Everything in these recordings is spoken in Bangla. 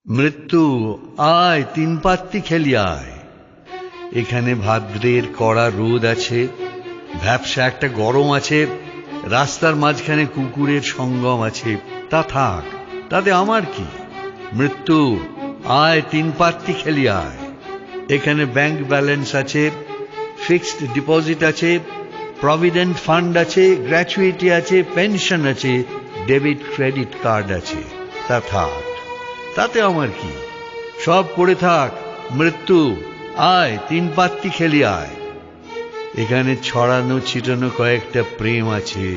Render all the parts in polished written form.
মৃত্যু আয় তিন পাত্তি খেলি আয়। এখানে ভাদ্রের কড়া রোদ আছে, ভ্যাপসা একটা গরম আছে, রাস্তার মাঝখানে কুকুরের সঙ্গম আছে। তা থাক, তাতে আমার কি? মৃত্যু আয় তিন পাত্তি খেলি আয়। এখানে ব্যাংক ব্যালেন্স আছে, ফিক্সড ডিপোজিট আছে, প্রভিডেন্ট ফান্ড আছে, গ্র্যাচুইটি আছে, পেনশন আছে, ডেবিট ক্রেডিট কার্ড আছে। তা থাক, তাতে আমার কি? সব পড়ে থাক। মৃত্যু আয় তিন পাত্তি খেলি আয়। এখানে ছড়ানো ছিটানো কয়েকটা প্রেম আছে,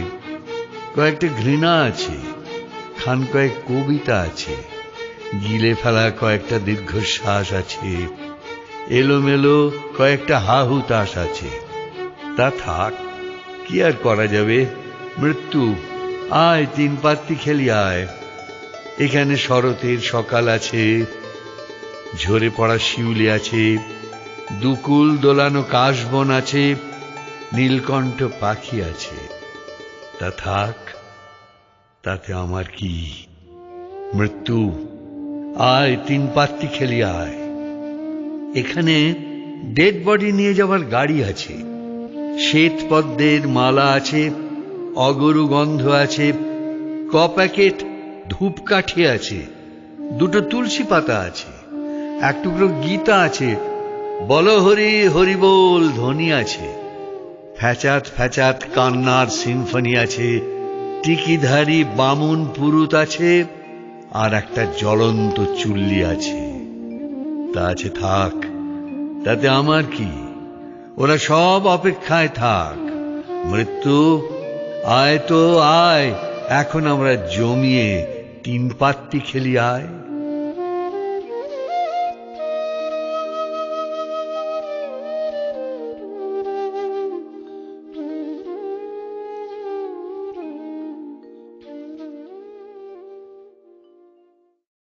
কয়েকটা ঘৃণা আছে, খান কয়েক কবিতা আছে, গিলে ফেলা কয়েকটা দীর্ঘশ্বাস আছে, এলোমেলো কয়েকটা হাহুতাশ আছে। তা থাক, কি আর করা যাবে? মৃত্যু আয় তিন পাত্তি খেলি আয়। এখানে শরতের সকাল আছে, ঝরে পড়া শিউলি আছে, দুকুল দোলানো কাশবন আছে, নীলকণ্ঠ পাখি আছে। তা থাক, তাতে আমার কি? মৃত্যু আয় তিন পাত্তি খেলি আয়। এখানে ডেড বডি নিয়ে যাওয়ার গাড়ি আছে, শ্বেত পদ্মের মালা আছে, অগরু গন্ধ আছে, ক প্যাকেট ধূপকাঠি আছে, দুটো তুলসী পাতা আছে, এক টুকরো গীতা আছে, বল হরি হরি বল ধ্বনি আছে, ফ্যাচাত ফ্যাচাত কান্নার সিম্ফনি আছে, টিকিধারী বামুন পুরুত আছে, আর একটা জ্বলন্ত চুল্লি আছে। তা আছে থাক, তাতে আমার কি? ওরা সব অপেক্ষায় থাক। মৃত্যু আয় তো আয়, এখন আমরা জমিয়ে তিন পাত্তি খেলি আয়।